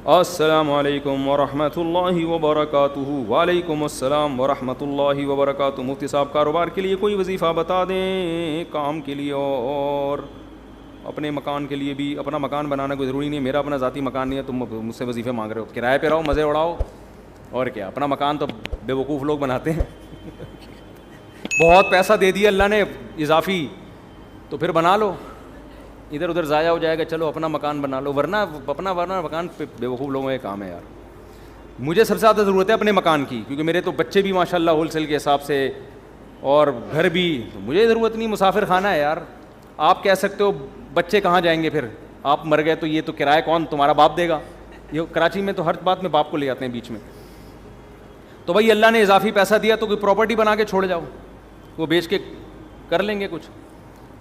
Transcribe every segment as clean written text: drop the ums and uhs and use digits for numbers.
السلام علیکم ورحمۃ اللہ وبرکاتہ. وعلیکم السلام ورحمۃ اللہ وبرکاتہ. مفتی صاحب کاروبار کے لیے کوئی وظیفہ بتا دیں, کام کے لیے اور اپنے مکان کے لیے بھی. اپنا مکان بنانا کوئی ضروری نہیں ہے, میرا اپنا ذاتی مکان نہیں ہے, تم مجھ سے وظیفے مانگ رہے ہو. کرائے پہ رہو, مزے اڑاؤ, اور کیا. اپنا مکان تو بے وقوف لوگ بناتے ہیں. بہت پیسہ دے دیا اللہ نے اضافی, تو پھر بنا لو, ادھر ادھر ضائع ہو جائے گا. چلو اپنا مکان بنا لو, ورنہ مکان پہ بے وقوف لوگوں کا کام ہے یار. مجھے سب سے زیادہ ضرورت ہے اپنے مکان کی, کیونکہ میرے تو بچے بھی ماشاء اللہ ہول سیل کے حساب سے, اور گھر بھی. تو مجھے ضرورت نہیں, مسافر خانہ ہے یار. آپ کہہ سکتے ہو بچے کہاں جائیں گے پھر, آپ مر گئے تو یہ تو کرایہ کون, تمہارا باپ دے گا. یہ کراچی میں تو ہر بات میں باپ کو لے آتے ہیں بیچ میں. تو بھائی اللہ نے اضافی پیسہ دیا تو کوئی پراپرٹی بنا کے چھوڑ جاؤ, وہ بیچ کے کر لیں گے کچھ.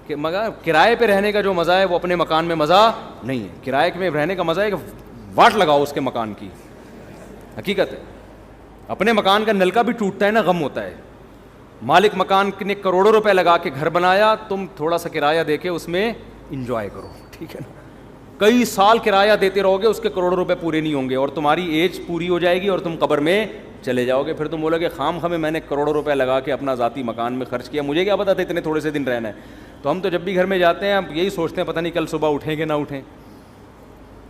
کہ مگر کرائے پہ رہنے کا جو مزہ ہے وہ اپنے مکان میں مزہ نہیں ہے. کرائے میں رہنے کا مزہ ہے کہ واٹ لگاؤ اس کے مکان کی, حقیقت ہے. اپنے مکان کا نلکا بھی ٹوٹتا ہے نا, غم ہوتا ہے. مالک مکان نے کروڑوں روپے لگا کے گھر بنایا, تم تھوڑا سا کرایہ دے کے اس میں انجوائے کرو, ٹھیک ہے نا. کئی سال کرایہ دیتے رہو گے, اس کے کروڑوں روپے پورے نہیں ہوں گے, اور تمہاری ایج پوری ہو جائے گی اور تم قبر میں چلے جاؤ گے. پھر تم بولو گے خام خامے میں نے کروڑوں روپے لگا کے اپنا ذاتی مکان میں خرچ کیا, مجھے کیا پتا تھا اتنے تھوڑے سے دن رہنا ہے. تو ہم تو جب بھی گھر میں جاتے ہیں ہم یہی سوچتے ہیں پتہ نہیں کل صبح اٹھیں کہ نہ اٹھیں.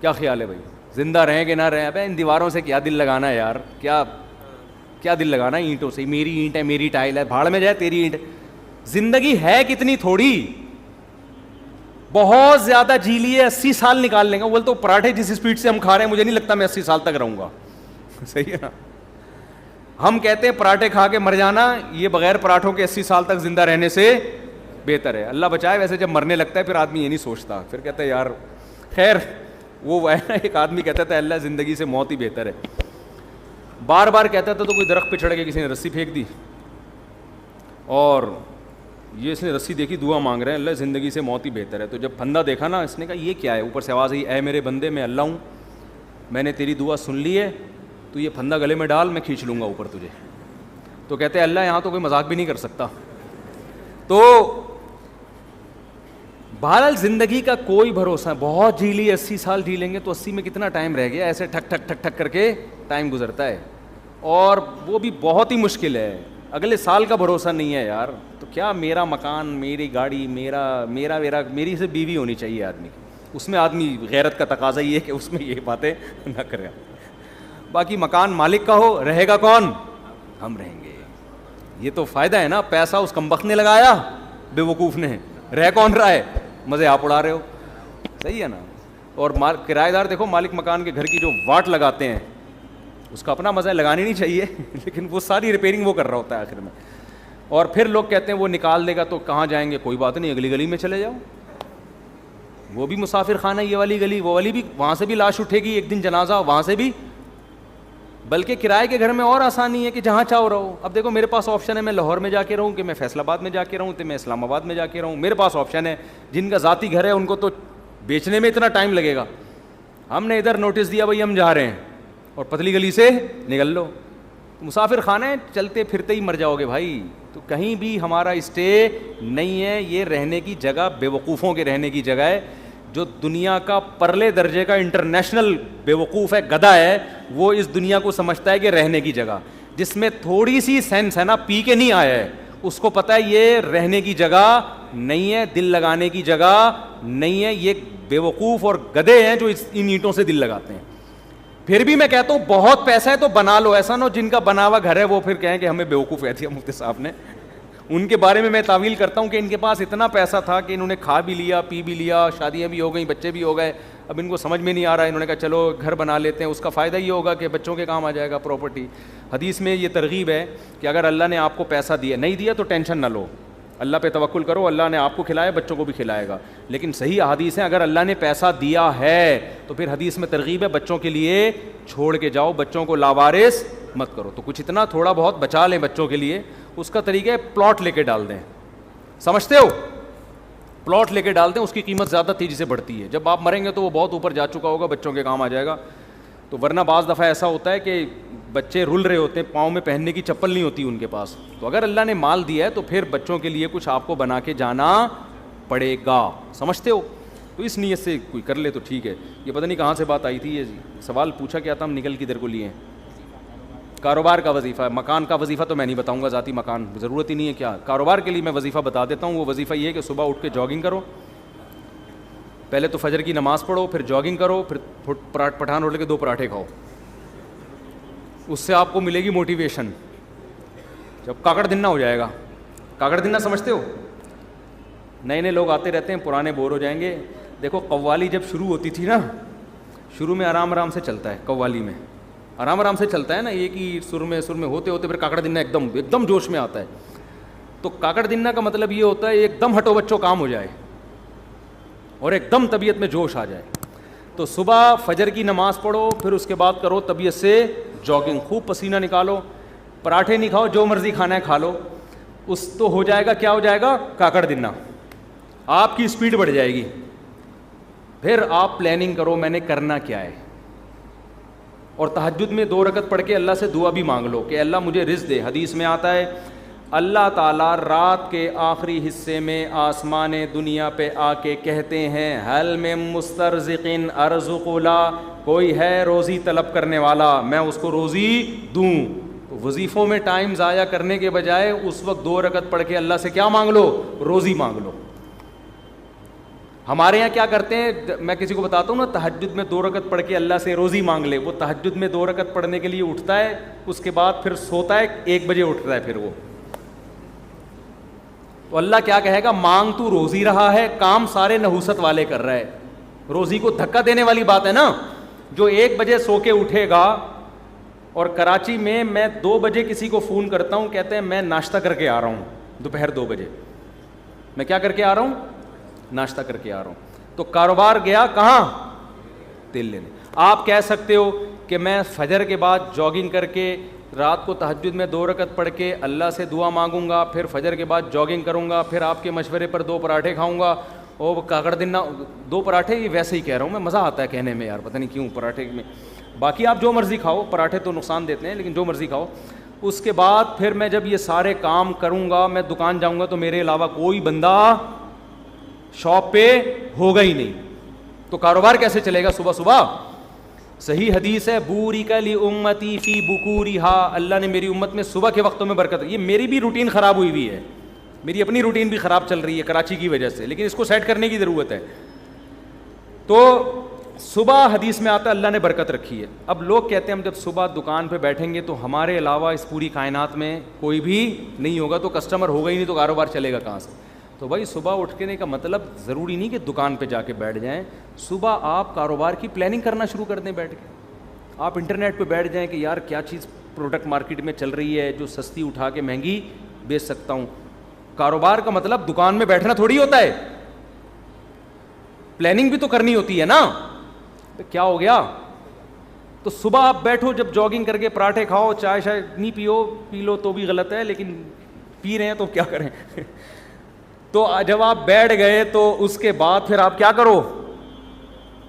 کیا خیال ہے بھائی, زندہ رہیں کہ نہ رہیں. ابے ان دیواروں سے کیا دل لگانا ہے یار, کیا دل لگانا ہے اینٹوں سے. میری اینٹ ہے, میری ٹائل ہے, بھاڑ میں جائے تیری اینٹ. زندگی ہے کتنی تھوڑی, بہت زیادہ جی لیے 80 سال نکال لیں گے. بولے تو پراٹھے جس اسپیڈ سے ہم کھا رہے ہیں مجھے نہیں لگتا میں 80 سال تک رہوں گا. صحیح ہے نا. ہم کہتے ہیں پراٹھے کھا کے مر جانا, یہ بغیر پراٹھوں کے 80 سال تک زندہ رہنے سے بہتر ہے. اللہ بچائے. ویسے جب مرنے لگتا ہے پھر آدمی یہ نہیں سوچتا, پھر کہتا ہے یار خیر. وہ ایک آدمی کہتا تھا اللہ زندگی سے موت ہی بہتر ہے. بار بار کہتا تھا تو کوئی درخت پہ چڑھ کے کسی نے رسی پھینک دی, اور یہ اس نے رسی دیکھی دعا مانگ رہے ہیں اللہ زندگی سے موت ہی بہتر ہے. تو جب پھندا دیکھا نا, اس نے کہا یہ کیا ہے. اوپر سے آواز آئی, اے میرے بندے میں اللہ ہوں, میں نے تیری دعا سن لی ہے, تو یہ پھندا گلے میں ڈال, میں کھینچ لوں گا اوپر تجھے. تو کہتے ہیں اللہ یہاں تو کوئی مذاق بھی نہیں کر سکتا. تو بہرحال زندگی کا کوئی بھروسہ ہے. بہت جی لی 80 سال جی لیں گے تو 80 میں کتنا ٹائم رہ گیا, ایسے ٹھک ٹھک ٹھک ٹھک کر کے ٹائم گزرتا ہے, اور وہ بھی بہت ہی مشکل ہے. اگلے سال کا بھروسہ نہیں ہے یار. تو کیا میرا مکان, میری گاڑی, میری سے بیوی ہونی چاہیے آدمی کی. اس میں آدمی غیرت کا تقاضا یہ ہے کہ اس میں یہ باتیں نہ کرے. باقی مکان مالک کا ہو, رہے گا کون, ہم رہیں گے. یہ تو فائدہ ہے نا. پیسہ اس کمبخت نے لگایا, بے وقوف نے, رہ کون رہا ہے, مزے آپ اڑا رہے ہو. صحیح ہے نا. اور کرایہ دار دیکھو مالک مکان کے گھر کی جو واٹ لگاتے ہیں, اس کا اپنا مزہ لگانی نہیں چاہیے, لیکن وہ ساری ریپیئرنگ وہ کر رہا ہوتا ہے آخر میں. اور پھر لوگ کہتے ہیں وہ نکال دے گا تو کہاں جائیں گے, کوئی بات نہیں, اگلی گلی میں چلے جاؤ. وہ بھی مسافر خانہ, یہ والی گلی, وہ والی بھی, وہاں سے بھی لاش اٹھے گی ایک دن جنازہ, وہاں سے بھی. بلکہ کرائے کے گھر میں اور آسانی ہے کہ جہاں چاہو رہو. اب دیکھو میرے پاس آپشن ہے, میں لاہور میں جا کے رہوں, کہ میں فیصل آباد میں جا کے رہوں, کہ میں اسلام آباد میں جا کے رہوں. میرے پاس آپشن ہے. جن کا ذاتی گھر ہے ان کو تو بیچنے میں اتنا ٹائم لگے گا. ہم نے ادھر نوٹس دیا بھائی ہم جا رہے ہیں, اور پتلی گلی سے نکل لو. مسافر خانے چلتے پھرتے ہی مر جاؤ گے بھائی. تو کہیں بھی ہمارا اسٹے نہیں ہے. یہ رہنے کی جگہ بے وقوفوں کے رہنے کی جگہ ہے. جو دنیا کا پرلے درجے کا انٹرنیشنل بے وقوف ہے, گدھا ہے, وہ اس دنیا کو سمجھتا ہے کہ رہنے کی جگہ, جس میں تھوڑی سی سینس ہے نا, پی کے نہیں آیا ہے, اس کو پتہ ہے یہ رہنے کی جگہ نہیں ہے, دل لگانے کی جگہ نہیں ہے. یہ بے وقوف اور گدھے ہیں جو ان اینٹوں سے دل لگاتے ہیں. پھر بھی میں کہتا ہوں بہت پیسہ ہے تو بنا لو. ایسا نہ ہو جن کا بنا ہوا گھر ہے وہ پھر کہیں کہ ہمیں بے وقوف کہہ دیا مفتی صاحب نے. ان کے بارے میں تعویل کرتا ہوں کہ ان کے پاس اتنا پیسہ تھا کہ انہوں نے کھا بھی لیا, پی بھی لیا, شادیاں بھی ہو گئیں, بچے بھی ہو گئے. اب ان کو سمجھ میں نہیں آ رہا, انہوں نے کہا چلو گھر بنا لیتے ہیں. اس کا فائدہ یہ ہوگا کہ بچوں کے کام آ جائے گا پراپرٹی. حدیث میں یہ ترغیب ہے کہ اگر اللہ نے آپ کو پیسہ دیا, نہیں دیا تو ٹینشن نہ لو, اللہ پہ توکل کرو, اللہ نے آپ کو کھلایا, بچوں کو بھی کھلائے گا. لیکن صحیح حدیث ہے, اگر اللہ نے پیسہ دیا ہے تو پھر حدیث میں ترغیب ہے بچوں کے لیے چھوڑ کے جاؤ, بچوں کو لاوارث مت کرو. تو کچھ اتنا تھوڑا بہت بچا لیں بچوں کے لیے. اس کا طریقہ ہے پلاٹ لے کے ڈال دیں. سمجھتے ہو, پلاٹ لے کے ڈال دیں, اس کی قیمت زیادہ تیزی سے بڑھتی ہے. جب آپ مریں گے تو وہ بہت اوپر جا چکا ہوگا, بچوں کے کام آ جائے گا. تو ورنہ بعض دفعہ ایسا ہوتا ہے کہ بچے رل رہے ہوتے ہیں, پاؤں میں پہننے کی چپل نہیں ہوتی ان کے پاس. تو اگر اللہ نے مال دیا ہے تو پھر بچوں کے لیے کچھ آپ کو بنا کے جانا پڑے گا. سمجھتے ہو. تو اس نیت سے کوئی کر لے تو ٹھیک ہے. یہ پتہ نہیں کہاں سے بات آئی تھی, یہ سوال پوچھا کیا تھا, ہم نکل کدھر کو لیے ہیں. کاروبار کا وظیفہ ہے, مکان کا وظیفہ تو میں نہیں بتاؤں گا, ذاتی مکان ضرورت ہی نہیں ہے. کیا کاروبار کے لیے میں وظیفہ بتا دیتا ہوں. وہ وظیفہ یہ ہے کہ صبح اٹھ کے جاگنگ کرو, پہلے تو فجر کی نماز پڑھو, پھر جاگنگ کرو, پھر پٹھان روٹے کے 2 پراٹھے کھاؤ. اس سے آپ کو ملے گی موٹیویشن. جب کاکڑ دن نہ ہو جائے گا. کاکڑ دن نہ سمجھتے ہو؟ نئے نئے لوگ آتے رہتے ہیں, پرانے بور ہو جائیں گے. دیکھو قوالی جب شروع ہوتی تھی نا, شروع میں آرام آرام سے چلتا ہے, قوالی میں آرام آرام سے چلتا ہے نا, ایک ہی سر میں ہوتے ہوتے پھر کاکڑ دنہ ایک دم جوش میں آتا ہے. تو کاکڑ دنہ کا مطلب یہ ہوتا ہے ایک دم ہٹو بچوں کام ہو جائے اور ایک دم طبیعت میں جوش آ جائے. تو صبح فجر کی نماز پڑھو, پھر اس کے بعد کرو طبیعت سے جاگنگ, خوب پسینہ نکالو. پراٹھے نہیں کھاؤ, جو مرضی کھانا ہے کھا لو. اس تو ہو جائے گا, کیا ہو جائے گا, کاکڑ دنہ. آپ کی اسپیڈ بڑھ جائے گی. پھر آپ پلاننگ کرو میں نے کرنا کیا ہے, اور تہجد میں 2 رکعت پڑھ کے اللہ سے دعا بھی مانگ لو کہ اللہ مجھے رزق دے. حدیث میں آتا ہے اللہ تعالیٰ رات کے آخری حصے میں آسمان دنیا پہ آ کے کہتے ہیں حل میں مسترزقن ارزق لا, کوئی ہے روزی طلب کرنے والا, میں اس کو روزی دوں. وظیفوں میں ٹائم ضائع کرنے کے بجائے اس وقت 2 رکعت پڑھ کے اللہ سے کیا مانگ لو, روزی مانگ لو. ہمارے یہاں کیا کرتے ہیں, میں کسی کو بتاتا ہوں نا تہجد میں 2 رکعت پڑھ کے اللہ سے روزی مانگ لے. وہ تہجد میں 2 رکعت پڑھنے کے لیے اٹھتا ہے, اس کے بعد پھر سوتا ہے, 1 بجے اٹھتا ہے پھر وہ. تو اللہ کیا کہے گا, مانگ تو روزی رہا ہے, کام سارے نحوست والے کر رہا ہے. روزی کو دھکا دینے والی بات ہے نا. جو 1 بجے سو کے اٹھے گا, اور کراچی میں 2 بجے کسی کو فون کرتا ہوں, کہتے ہیں میں ناشتہ کر کے آ رہا ہوں, دوپہر 2 بجے میں کیا کر کے آ رہا ہوں, ناشتہ کر کے آ رہا ہوں. تو کاروبار گیا کہاں, تیل لینے. آپ کہہ سکتے ہو کہ میں فجر کے بعد جاگنگ کر کے رات کو تہجد میں 2 رکعت پڑھ کے اللہ سے دعا مانگوں گا, پھر فجر کے بعد جاگنگ کروں گا, پھر آپ کے مشورے پر 2 پراٹھے کھاؤں گا. اور کاکڑ دن 2 پراٹھے, یہ ویسے ہی کہہ رہا ہوں میں, مزہ آتا ہے کہنے میں یار, پتہ نہیں کیوں پراٹھے میں. باقی آپ جو مرضی کھاؤ, پراٹھے تو نقصان دیتے ہیں لیکن جو مرضی کھاؤ. اس کے بعد پھر میں جب یہ سارے کام کروں گا, میں دکان جاؤں گا تو میرے علاوہ کوئی بندہ شاپ پہ ہوگا ہی نہیں. تو کاروبار کیسے چلے گا صبح صبح؟ صحیح حدیث ہے بورک لامتی فی بکورہا, اللہ نے میری امت میں صبح کے وقتوں میں برکت. یہ میری بھی روٹین خراب ہوئی ہے, میری اپنی روٹین بھی خراب چل رہی ہے کراچی کی وجہ سے, لیکن اس کو سیٹ کرنے کی ضرورت ہے. تو صبح حدیث میں آتا ہے اللہ نے برکت رکھی ہے. اب لوگ کہتے ہیں ہم جب صبح دکان پہ بیٹھیں گے تو ہمارے علاوہ اس پوری کائنات میں کوئی بھی نہیں ہوگا, تو کسٹمر ہوگا ہی نہیں, تو کاروبار چلے گا کہاں سے؟ تو بھائی صبح اٹھنے کا مطلب ضروری نہیں کہ دکان پہ جا کے بیٹھ جائیں. صبح آپ کاروبار کی پلاننگ کرنا شروع کر دیں بیٹھ کے. آپ انٹرنیٹ پہ بیٹھ جائیں کہ یار کیا چیز پروڈکٹ مارکیٹ میں چل رہی ہے جو سستی اٹھا کے مہنگی بیچ سکتا ہوں. کاروبار کا مطلب دکان میں بیٹھنا تھوڑی ہوتا ہے, پلاننگ بھی تو کرنی ہوتی ہے نا. کیا ہو گیا؟ تو صبح آپ بیٹھو, جب جاگنگ کر کے پراٹھے کھاؤ, چائے شائے نہیں پی لو تو بھی غلط ہے, لیکن پی رہے ہیں تو کیا کریں. تو جب آپ بیٹھ گئے تو اس کے بعد پھر آپ کیا کرو,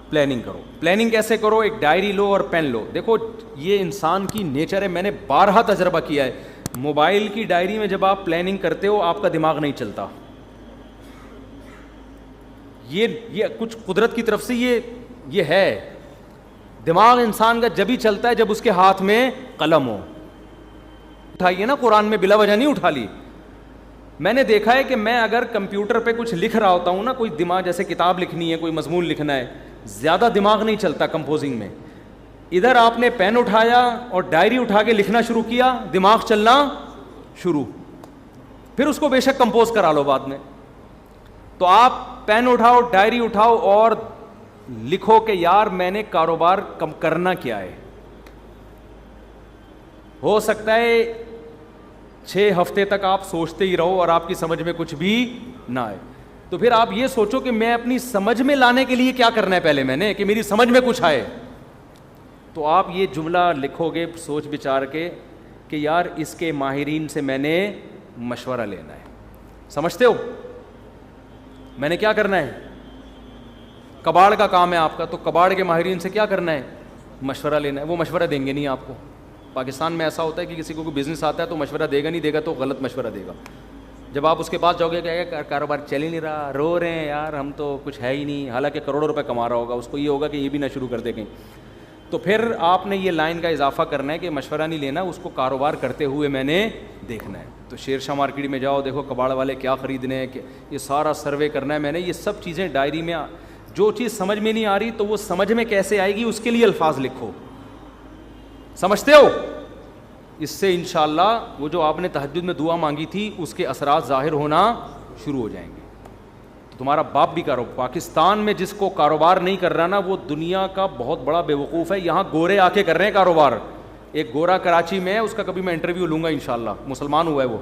پلاننگ کرو. پلاننگ کیسے کرو؟ ایک ڈائری لو اور پین لو. دیکھو یہ انسان کی نیچر ہے, میں نے بارہا تجربہ کیا ہے. موبائل کی ڈائری میں جب آپ پلاننگ کرتے ہو آپ کا دماغ نہیں چلتا. یہ کچھ قدرت کی طرف سے یہ ہے. دماغ انسان کا جب ہی چلتا ہے جب اس کے ہاتھ میں قلم ہو. اٹھائیے نا, قرآن میں بلا وجہ نہیں اٹھا لی. میں نے دیکھا ہے کہ میں اگر کمپیوٹر پہ کچھ لکھ رہا ہوتا ہوں نا, کوئی دماغ جیسے کتاب لکھنی ہے, کوئی مضمون لکھنا ہے, زیادہ دماغ نہیں چلتا کمپوزنگ میں. ادھر آپ نے پین اٹھایا اور ڈائری اٹھا کے لکھنا شروع کیا, دماغ چلنا شروع, پھر اس کو بے شک کمپوز کرا لو بعد میں. تو آپ پین اٹھاؤ, ڈائری اٹھاؤ اور لکھو کہ یار میں نے کاروبار کرنا کیا ہے. ہو سکتا ہے 6 ہفتے تک آپ سوچتے ہی رہو اور آپ کی سمجھ میں کچھ بھی نہ آئے. تو پھر آپ یہ سوچو کہ میں اپنی سمجھ میں لانے کے لیے کیا کرنا ہے پہلے میں نے, کہ میری سمجھ میں کچھ آئے. تو آپ یہ جملہ لکھو گے سوچ بچار کے کہ یار اس کے ماہرین سے میں نے مشورہ لینا ہے. سمجھتے ہو میں نے کیا کرنا ہے؟ کباڑ کا کام ہے آپ کا, تو کباڑ کے ماہرین سے کیا کرنا ہے؟ مشورہ لینا ہے. وہ مشورہ دیں گے نہیں آپ کو. پاکستان میں ایسا ہوتا ہے کہ کسی کو کوئی بزنس آتا ہے تو مشورہ دے گا نہیں, دے گا تو غلط مشورہ دے گا. جب آپ اس کے پاس جاؤ گے کہ کاروبار چل ہی نہیں رہا, رو رہے ہیں یار ہم تو کچھ ہے ہی نہیں, حالانکہ کروڑوں روپے کما رہا ہوگا, اس کو یہ ہوگا کہ یہ بھی نہ شروع کر دے کہیں. تو پھر آپ نے یہ لائن کا اضافہ کرنا ہے کہ مشورہ نہیں لینا, اس کو کاروبار کرتے ہوئے میں نے دیکھنا ہے. تو شیر شاہ مارکیٹ میں جاؤ, دیکھو کباڑ والے کیا خریدنے ہیں, یہ سارا سروے کرنا ہے میں نے. یہ سب چیزیں ڈائری میں, جو چیز سمجھ میں نہیں آ رہی تو وہ سمجھ میں کیسے آئے گی اس کے لیے الفاظ لکھو. سمجھتے ہو؟ اس سے انشاءاللہ وہ جو آپ نے تہجد میں دعا مانگی تھی اس کے اثرات ظاہر ہونا شروع ہو جائیں گے. تو تمہارا باپ بھی پاکستان میں جس کو کاروبار نہیں کر رہا نا وہ دنیا کا بہت بڑا بے وقوف ہے. یہاں گورے آ کے کر رہے ہیں کاروبار. ایک گورا کراچی میں ہے, اس کا کبھی میں انٹرویو لوں گا انشاءاللہ, مسلمان ہوا ہے وہ.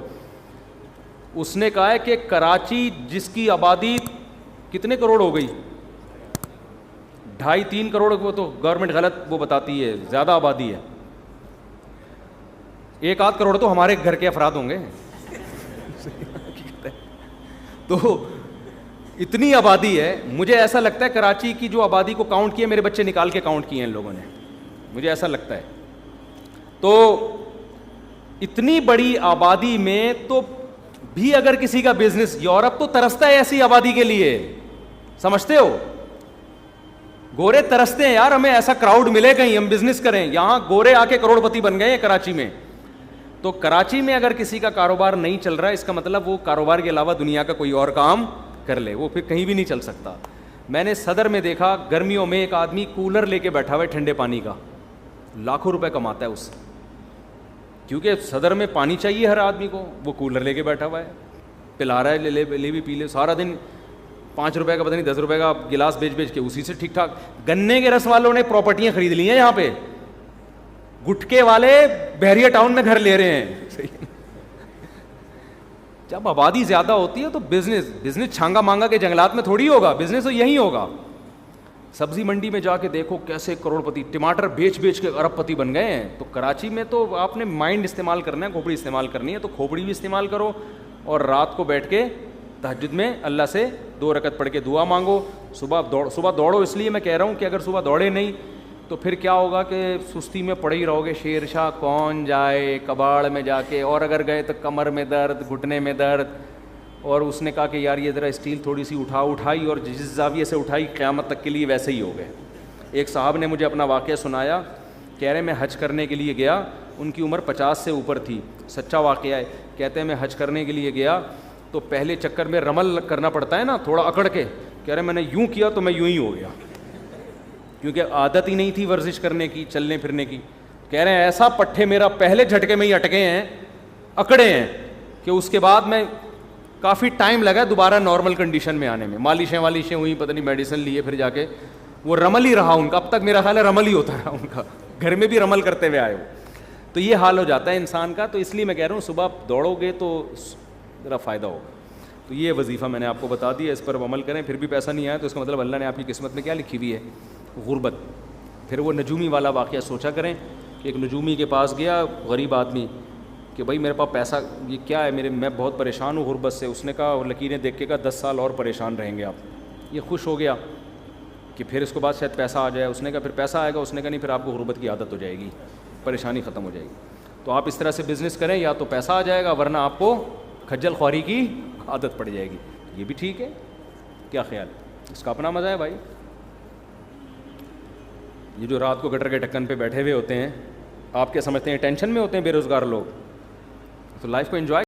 اس نے کہا ہے کہ کراچی جس کی آبادی کتنے کروڑ ہو گئی, 2.5-3 کروڑ, وہ تو گورنمنٹ غلط وہ بتاتی ہے, زیادہ آبادی ہے, 1-8 کروڑ تو ہمارے گھر کے افراد ہوں گے. تو اتنی آبادی ہے. مجھے ایسا لگتا ہے کراچی کی جو آبادی کو کاؤنٹ کیا, میرے بچے نکال کے کاؤنٹ کیے ہیں ان لوگوں نے, مجھے ایسا لگتا ہے. تو اتنی بڑی آبادی میں تو بھی اگر کسی کا بزنس, یورپ تو ترستا ہے ایسی آبادی کے لیے, سمجھتے ہو؟ گورے ترستے ہیں یار ہمیں ایسا کراؤڈ ملے کہیں ہم بزنس کریں. یہاں گورے آ کے کروڑ پتی بن گئے ہیں کراچی میں. تو کراچی میں اگر کسی کا کاروبار نہیں چل رہا ہے, اس کا مطلب وہ کاروبار کے علاوہ دنیا کا کوئی اور کام کر لے, وہ پھر کہیں بھی نہیں چل سکتا. میں نے صدر میں دیکھا گرمیوں میں ایک آدمی کولر لے کے بیٹھا ہوا ہے ٹھنڈے پانی کا, لاکھوں روپے کماتا ہے اس سے, کیونکہ صدر میں پانی چاہیے ہر آدمی کو. وہ کولر لے کے بیٹھا ہوا ہے, پلا رہا ہے, لے بھی پی لے, سارا دن 5 روپے کا پتہ نہیں 10 روپے کا گلاس بیچ کے اسی سے ٹھیک ٹھاک. گنے کے رس والوں نے پراپرٹیاں خرید لی ہیں یہاں پہ, گٹکے والے بحریہ ٹاؤن میں گھر لے رہے ہیں. جب آبادی زیادہ ہوتی ہے تو بزنس چھانگا مانگا کے جنگلات میں تھوڑی ہوگا, بزنس تو یہی ہوگا. سبزی منڈی میں جا کے دیکھو کیسے کروڑ پتی, ٹماٹر بیچ کے ارب پتی بن گئے ہیں. تو کراچی میں تو آپ نے مائنڈ استعمال کرنا ہے, کھوپڑی استعمال کرنی ہے, تو کھوپڑی بھی استعمال کرو, اور رات کو بیٹھ کے تہجد میں اللہ سے 2 رکعت پڑھ کے دعا مانگو. صبح دوڑو, اس لیے میں کہہ رہا ہوں کہ اگر صبح دوڑے نہیں تو پھر کیا ہوگا کہ سستی میں پڑے ہی رہو گے. شیر شاہ کون جائے کباڑ میں جا کے, اور اگر گئے تو کمر میں درد, گھٹنے میں درد. اور اس نے کہا کہ یار یہ ذرا اسٹیل تھوڑی سی اٹھائی, اور جس زاویے سے اٹھائی قیامت تک کے لیے ویسے ہی ہو گئے. ایک صاحب نے مجھے اپنا واقعہ سنایا, کہہ رہے میں حج کرنے کے لیے گیا, ان کی عمر 50 سے اوپر تھی, سچا واقعہ ہے. کہتے ہیں میں حج کرنے کے لیے گیا تو پہلے چکر میں رمل کرنا پڑتا ہے نا, تھوڑا اکڑ کے. کہہ رہے میں نے یوں کیا تو میں یوں ہی ہو گیا, کیونکہ عادت ہی نہیں تھی ورزش کرنے کی, چلنے پھرنے کی. کہہ رہے ہیں ایسا پٹھے میرا پہلے جھٹکے میں ہی اٹکے ہیں, اکڑے ہیں, کہ اس کے بعد میں کافی ٹائم لگا دوبارہ نارمل کنڈیشن میں آنے میں. مالشیں ہوئی, پتہ نہیں میڈیسن لیے, پھر جا کے وہ رمل ہی رہا ان کا. اب تک میرا خیال ہے رمل ہی ہوتا رہا ان کا, گھر میں بھی رمل کرتے ہوئے آئے ہو. تو یہ حال ہو جاتا ہے انسان کا. تو اس لیے میں کہہ رہا ہوں صبح دوڑو گے تو ذرا فائدہ ہوگا. تو یہ وظیفہ میں نے آپ کو بتا دیا, اس پر عمل کریں. پھر بھی پیسہ نہیں آیا تو اس کا مطلب اللہ نے آپ کی قسمت میں کیا لکھی ہوئی ہے, غربت. پھر وہ نجومی والا واقعہ سوچا کریں کہ ایک نجومی کے پاس گیا غریب آدمی کہ بھائی میرے پاس پیسہ یہ کیا ہے, میں بہت پریشان ہوں غربت سے. اس نے کہا, اور لکیریں دیکھ کے کہا 10 سال اور پریشان رہیں گے آپ. یہ خوش ہو گیا کہ پھر اس کے بعد شاید پیسہ آ جائے. اس نے کہا پھر پیسہ آئے گا. اس نے کہا نہیں, پھر آپ کو غربت کی عادت ہو جائے گی, پریشانی ختم ہو جائے گی. تو آپ اس طرح سے بزنس کریں, یا تو پیسہ آ جائے گا ورنہ آپ کو کھجل خواری کی عادت پڑ جائے گی. یہ بھی ٹھیک ہے, کیا خیال ہے؟ اس کا اپنا مزہ ہے بھائی. یہ جو رات کو گٹر کے ڈھکن پہ بیٹھے ہوئے ہوتے ہیں, آپ کیا سمجھتے ہیں ٹینشن میں ہوتے ہیں بے روزگار لوگ؟ تو لائف کو انجوائے